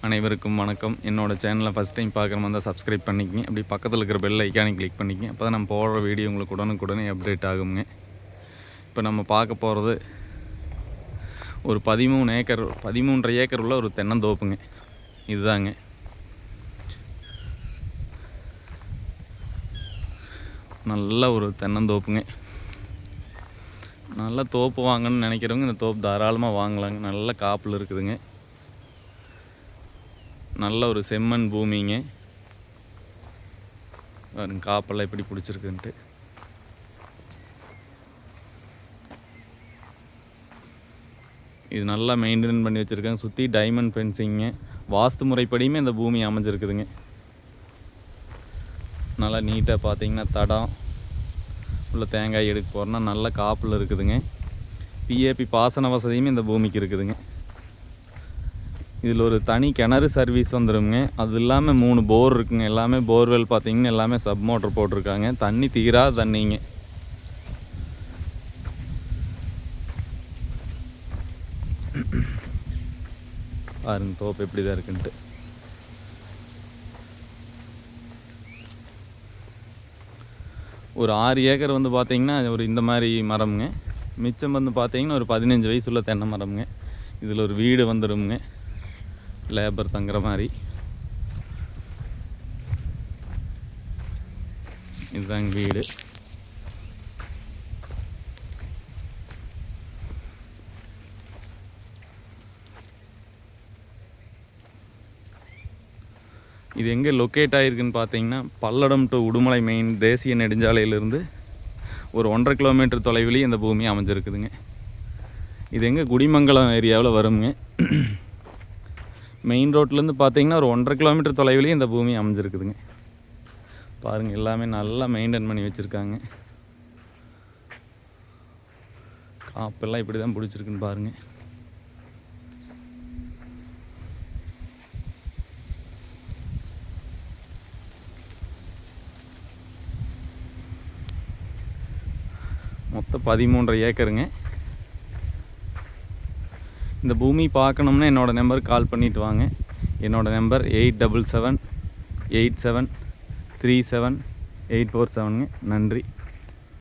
அனைவருக்கும் வணக்கம். என்னோடய சேனலை ஃபஸ்ட் டைம் பார்க்குற மாதிரி தான் சப்ஸ்கிரைப் பண்ணிக்கங்க. அப்படி பக்கத்தில் இருக்கிற பெல் ஐக்கானை கிளிக் பண்ணிக்கங்க. அப்போ தான் நம்ம போடுற வீடியோ உங்களுக்கு உடனுக்குடனே அப்டேட் ஆகுங்க. இப்போ நம்ம பார்க்க போகிறது ஒரு 13.5 ஏக்கர் உள்ள ஒரு தென்னந்தோப்புங்க. இதுதாங்க. நல்ல ஒரு தென்னந்தோப்புங்க. நல்ல தோப்பு வாங்கணும்னு நினைக்கிறவங்க இந்த தோப்பு தாராளமாக வாங்கலாங்க. நல்ல காப்பில் இருக்குதுங்க. நல்ல ஒரு செம்மண் பூமிங்க. காப்பெல்லாம் எப்படி பிடிச்சிருக்குன்ட்டு இது நல்லா மெயின்டைன் பண்ணி வச்சுருக்காங்க. சுற்றி டைமண்ட் ஃபென்சிங்க. வாஸ்து முறைப்படியுமே இந்த பூமி அமைஞ்சிருக்குதுங்க. நல்லா நீட்டாக பார்த்தீங்கன்னா தடம் உள்ள தேங்காய் எடுக்க போகிறோன்னா நல்ல காப்பில் இருக்குதுங்க. பிஏபி பாசன வசதியுமே இந்த பூமிக்கு இருக்குதுங்க. இதில் ஒரு தனி கிணறு சர்வீஸ் வந்துடுங்க. அது இல்லாமல் 3 போர் இருக்குங்க. எல்லாமே போர்வெல் பார்த்திங்கன்னா எல்லாமே சப் மோட்டர் போட்டிருக்காங்க. தண்ணி தீராத தண்ணிங்க. பாருங்க தோப்பு எப்படி தான் இருக்குன்ட்டு. ஒரு 6 ஏக்கர் வந்து பார்த்திங்கன்னா ஒரு இந்த மாதிரி மரம்ங்க. மிச்சம் வந்து பார்த்திங்கன்னா ஒரு 15 வயசுள்ள தென்னை மரம்ங்க. இதில் ஒரு வீடு வந்துடுங்க, லேபர் தங்குற மாதிரி. இதுதாங்க வீடு. இது எங்கே லொக்கேட் ஆகிருக்குன்னு பார்த்தீங்கன்னா பல்லடம் டு உடுமலை மெயின் தேசிய நெடுஞ்சாலையிலேருந்து ஒரு 1.5 கிலோமீட்டர் தொலைவிலேயே இந்த பூமி அமைஞ்சிருக்குதுங்க. இது எங்கே குடிமங்கலம் ஏரியாவில் வருங்க. மெயின் ரோட்லேருந்து பார்த்தீங்கன்னா ஒரு 1.5 கிலோமீட்டர் தொலைவிலேயே இந்த பூமி அமைஞ்சிருக்குதுங்க. பாருங்கள், எல்லாமே நல்லா மெயின்டைன் பண்ணி வச்சுருக்காங்க. காப்பெல்லாம் இப்படி தான் பிடிச்சிருக்குன்னு பாருங்கள். மொத்தம் 13.5 ஏக்கருங்க. இந்த பூமி பார்க்கணும்னா என்னோடய நம்பருக்கு கால் பண்ணிவிட்டு வாங்க. என்னோடய நம்பர் 8778737847. நன்றி.